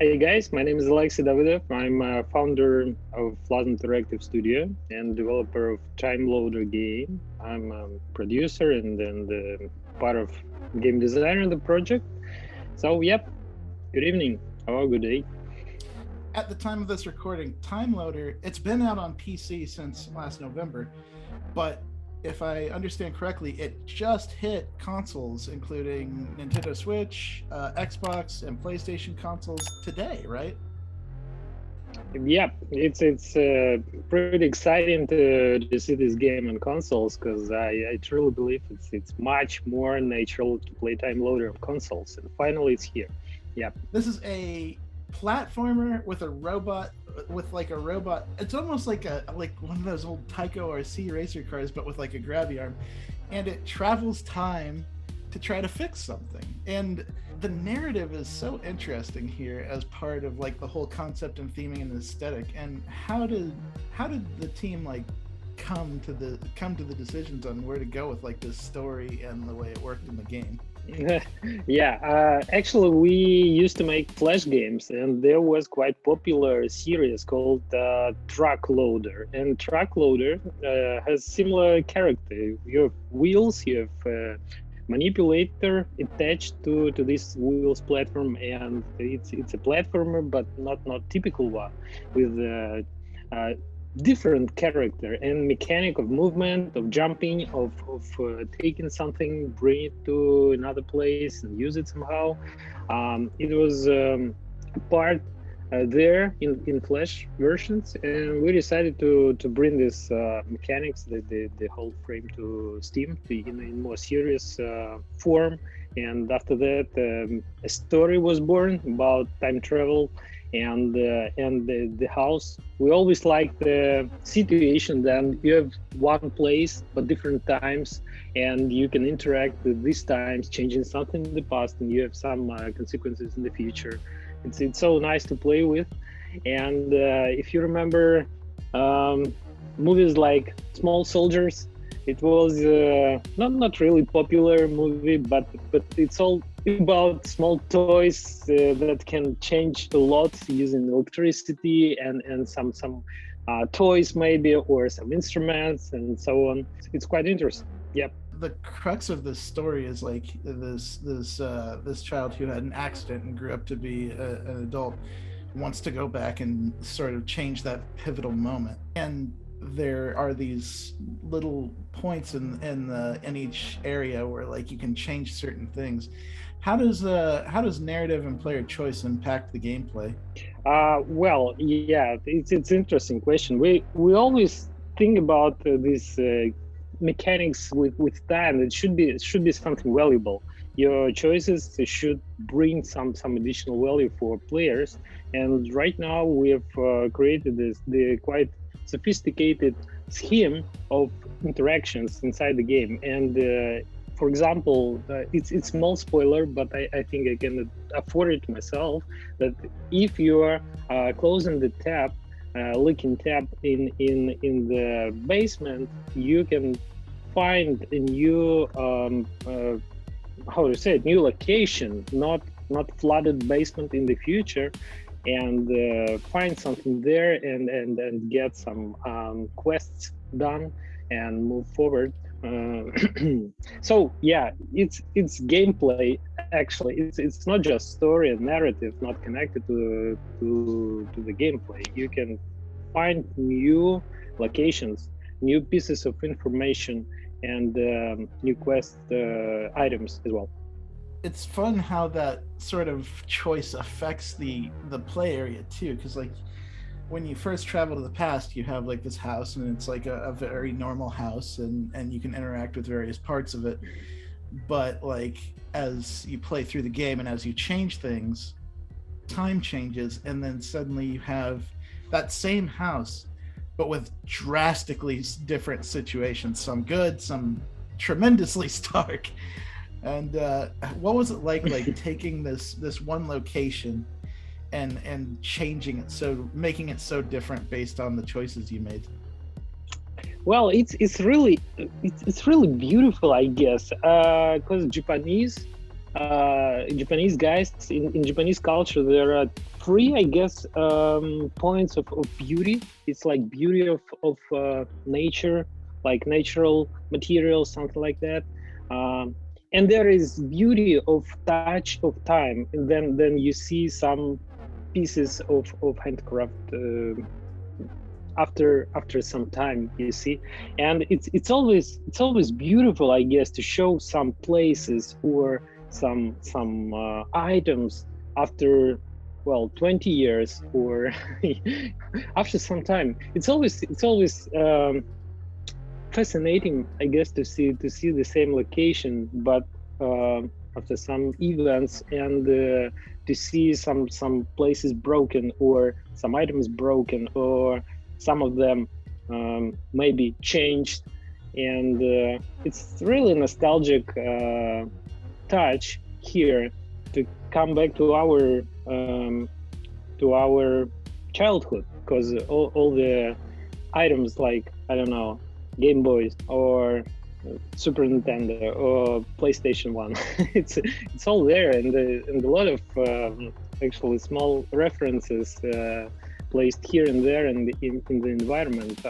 Hey guys, my name is Alexey Davydov. I'm a founder of Flazm Interactive Studio and developer of Time Loader game. I'm a producer and part of game designer in the project. So, yep, good evening or good day. At the time of this recording, Time Loader, it's been out on PC since last November, but if I understand correctly, it just hit consoles, including Nintendo Switch, Xbox, and PlayStation consoles today, right? Yep, it's pretty exciting to see this game on consoles because I truly believe it's much more natural to play Time Loader on consoles, and finally it's here. Yep. This is a platformer with a robot, it's almost like one of those old Tyco RC racer cars, but with like a grabby arm, and it travels time to try to fix something. And the narrative is so interesting here as part of like the whole concept and theming and aesthetic. And how did the team like come to the decisions on where to go with like this story and the way it worked in the game? Yeah, actually, we used to make Flash games, and there was quite popular series called Truck Loader. And Truck Loader has similar character. You have wheels, you have manipulator attached to this wheels platform, and it's a platformer, but not typical one, with different character and mechanic of movement, of jumping, of taking something, bring it to another place and use it somehow. It was a part there in Flash versions, and we decided to bring this mechanics, the whole frame to Steam in more serious form. And after that, a story was born about time travel and the house. We always like the situation then you have one place but different times, and you can interact with these times, changing something in the past, and you have some consequences in the future. It's so nice to play with. And if you remember movies like Small Soldiers, it was not really popular movie, but it's all about small toys that can change a lot using electricity and some toys maybe, or some instruments and so on. It's quite interesting. Yep. The crux of this story is like this child who had an accident and grew up to be an adult wants to go back and sort of change that pivotal moment. And there are these little points in each area where like you can change certain things. How does narrative and player choice impact the gameplay? Well, yeah, it's interesting question. We always think about this mechanics with time. It should be something valuable. Your choices should bring some additional value for players. And right now we have created the quite sophisticated scheme of interactions inside the game. And for example, it's small spoiler, but I think I can afford it myself, that if you are closing the tab, leaking tab in the basement, you can find a new new location, not flooded basement in the future, and find something there and get some quests done and move forward. So yeah, it's gameplay. Actually, it's not just story and narrative, not connected to the gameplay. You can find new locations, new pieces of information, and new quest items as well. It's fun how that sort of choice affects the play area too, because like when you first travel to the past, you have like this house, and it's like a very normal house, and you can interact with various parts of it. But like as you play through the game and as you change things, time changes, and then suddenly you have that same house but with drastically different situations, some good, some tremendously stark. And what was it like taking this one location and changing it, so making it so different based on the choices you made? Well, it's really beautiful, I guess, because Japanese Japanese guys, in Japanese culture, there are three, I guess, points of beauty. It's like beauty of nature, like natural materials, something like that. And there is beauty of touch of time, and then you see some pieces of handcraft after some time, you see. And it's always beautiful, I guess, to show some places or some items after, well, 20 years or after some time. It's always fascinating, I guess, to see the same location, but after some events, and to see some places broken, or some items broken, or some of them maybe changed. And it's really nostalgic touch here, to come back to our childhood, because all the items, like, I don't know, Game Boys or Super Nintendo or PlayStation 1, it's all there, and a lot of actually small references placed here and there in the environment,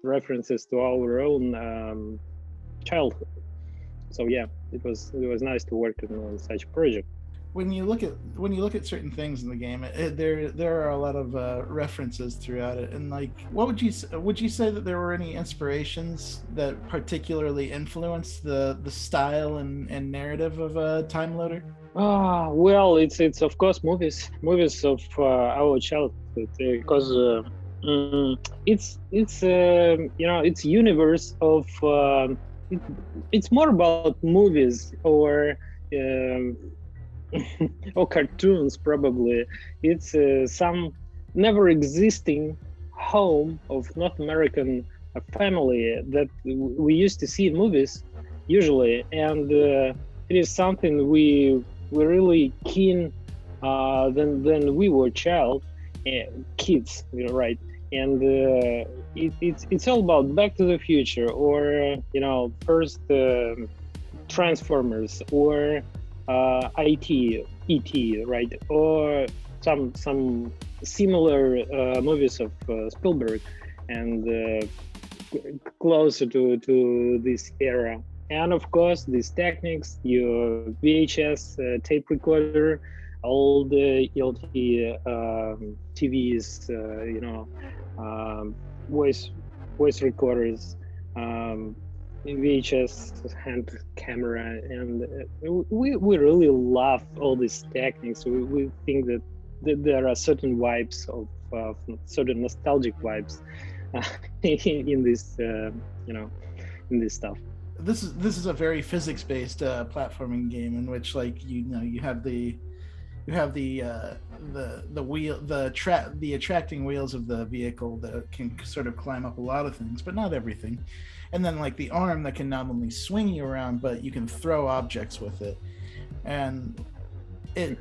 references to our own childhood. So yeah, it was nice to work on such a project. When you look at certain things in the game, there are a lot of references throughout it. And like, what would you say that there were any inspirations that particularly influenced the style and narrative of Time Loader? Well, it's of course movies of our childhood, because it's it's universe of it's more about movies or or cartoons, probably. It's some never existing home of North American family that we used to see in movies usually, and it is something we were really keen when we were kids, right? And it's all about Back to the Future, or first Transformers, or ET, right? Or some similar movies of Spielberg, and closer to this era. And of course, these techniques, your VHS tape recorder, all the LT TVs, voice recorders, VHS hand camera, and we really love all these techniques. We think that there are certain vibes of certain nostalgic vibes in this in this stuff. This is a very physics-based platforming game in which, like, you have the wheel, the attracting wheels of the vehicle that can sort of climb up a lot of things, but not everything. And then, like, the arm that can not only swing you around, but you can throw objects with it. And it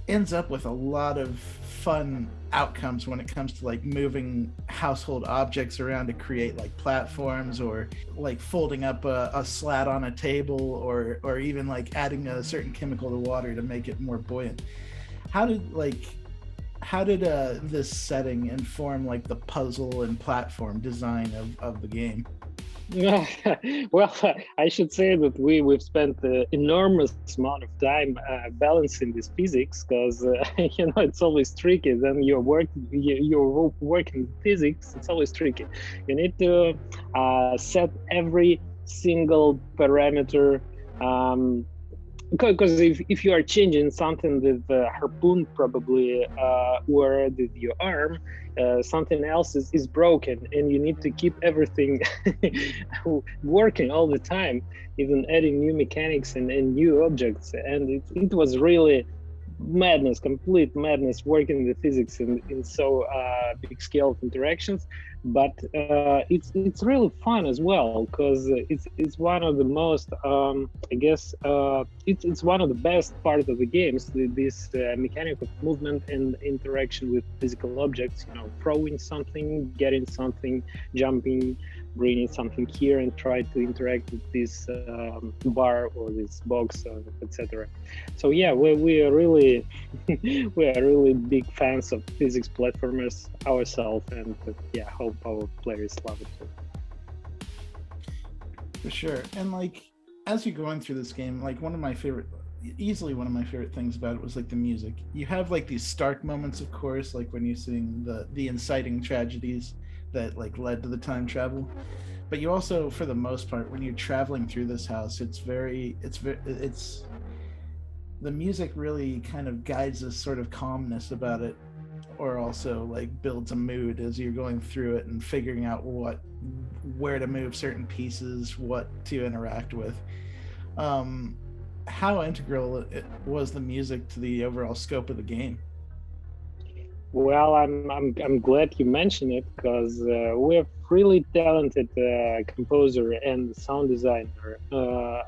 ends up with a lot of fun outcomes when it comes to, like, moving household objects around to create, like, platforms, or like folding up a slat on a table, or even like adding a certain chemical to water to make it more buoyant. How did this setting inform, like, the puzzle and platform design of the game? Well, I should say that we've spent enormous amount of time balancing this physics, because it's always tricky. Then you're working physics. It's always tricky. You need to set every single parameter. Because if you are changing something with the harpoon, probably, or with your arm, something else is broken, and you need to keep everything working all the time, even adding new mechanics and new objects. And it was really complete madness, working the physics in so big scale of interactions. but it's really fun as well, because it's one of the most I guess it's one of the best part of the games, this mechanic of movement and interaction with physical objects, throwing something, getting something, jumping, bringing something here, and try to interact with this bar or this box, etc. So yeah, we are really we are really big fans of physics platformers ourselves, and yeah, hope our players love it too. For sure. And like, as you're going through this game, like easily one of my favorite things about it was like the music. You have like these stark moments, of course, like when you're seeing the inciting tragedies that like led to the time travel. But you also, for the most part, when you're traveling through this house, it's the music really kind of guides this sort of calmness about it, or also like builds a mood as you're going through it and figuring out where to move certain pieces, what to interact with. How integral was the music to the overall scope of the game? Well, I'm glad you mentioned it, because we have really talented composer and sound designer,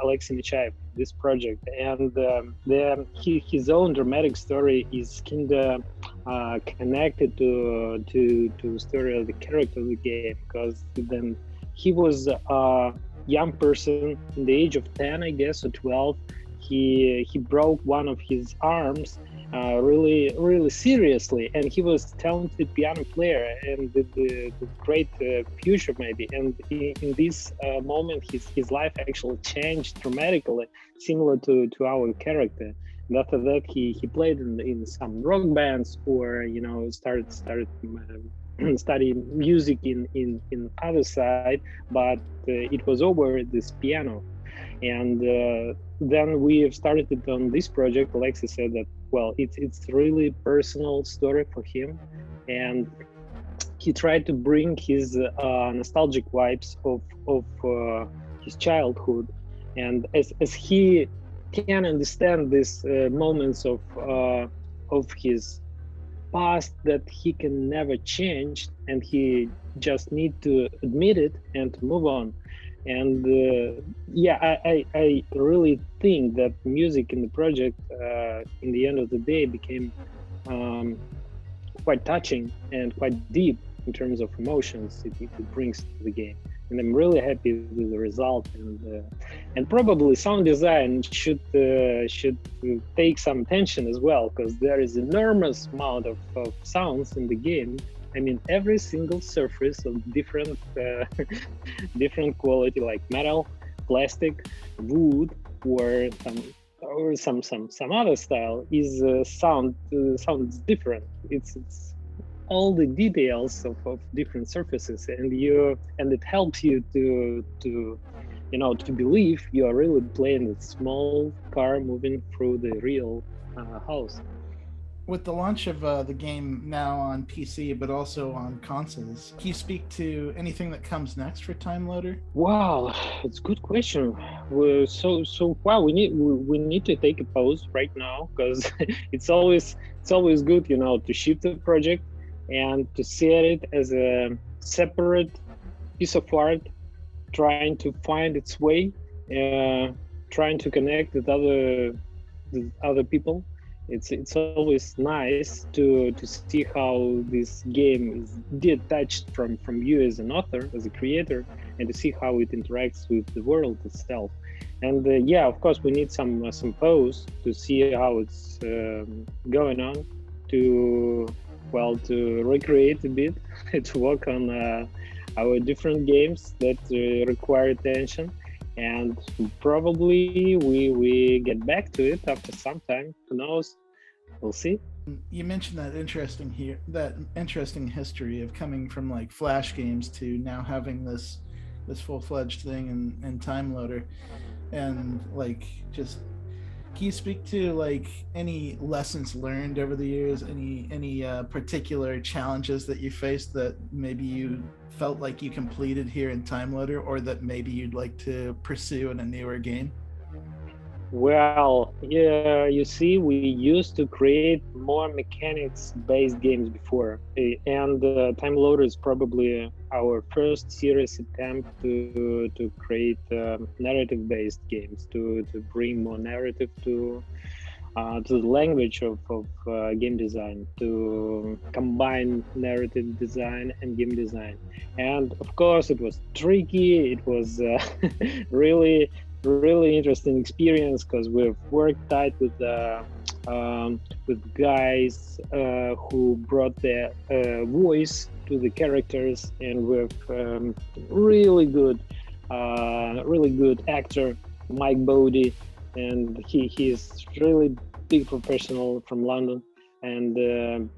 Alexey Davydov, this project, and his own dramatic story is kinda connected to the story of the character of the game, because then he was a young person in the age of 10, I guess, or 12. He broke one of his arms really seriously, and he was talented piano player and the great future maybe, and in this moment his life actually changed dramatically, similar to our character. And after that he played in some rock bands, or started studying music in other side, but it was over this piano. And then we have started it on this project. Alexey said that, well, it's really personal story for him, and he tried to bring his nostalgic vibes of his childhood, and as he can understand these moments of his past that he can never change, and he just need to admit it and to move on. And yeah, I really think that music in the project in the end of the day became quite touching and quite deep in terms of emotions it brings to the game. And I'm really happy with the result, and probably sound design should take some attention as well, because there is enormous amount of sounds in the game. I mean, every single surface of different different quality, like metal, plastic, wood, or some other style, is sounds different. It's all the details of different surfaces, and it helps you to to believe you are really playing a small car moving through the real house. With the launch of the game now on PC, but also on consoles, can you speak to anything that comes next for Time Loader? Wow, it's a good question. Wow, we need to take a pause right now, because it's always good, to shift the project and to see it as a separate piece of art, trying to find its way, trying to connect with other people. It's always nice to see how this game is detached from you as an author, as a creator, and to see how it interacts with the world itself. And yeah, of course, we need some pause to see how it's going on, to recreate a bit, to work on our different games that require attention. And probably we get back to it after some time. Who knows? We'll see. You mentioned that interesting history of coming from like Flash games to now having this full-fledged thing in Time Loader, and like, just can you speak to like any lessons learned over the years, any particular challenges that you faced that maybe you felt like you completed here in Time Loader, or that maybe you'd like to pursue in a newer game? Well, yeah, you see, we used to create more mechanics-based games before, and Time Loader is probably our first serious attempt to create narrative-based games, to bring more narrative to the language of game design, to combine narrative design and game design. And of course, it was tricky. It was really interesting experience because we've worked tight with guys who brought their voice to the characters, and with really good actor Mike Bodie, and he's really big professional from London, and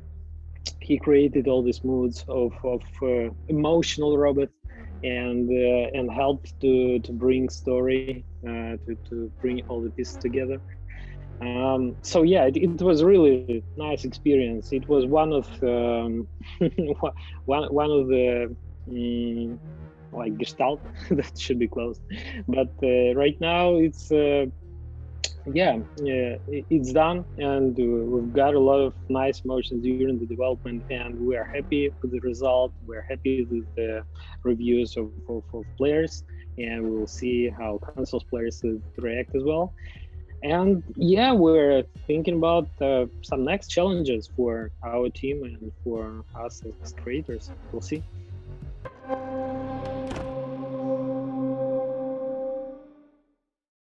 he created all these moods of emotional robot, and helped to bring story to bring all the pieces together. So yeah, it was really nice experience. It was one of one of the like gestalt that should be closed, but right now it's done, and we've got a lot of nice motions during the development, and we are happy with the result. We're happy with the reviews of players, and we will see how consoles players react as well. And yeah, we're thinking about some next challenges for our team and for us as creators. We'll see.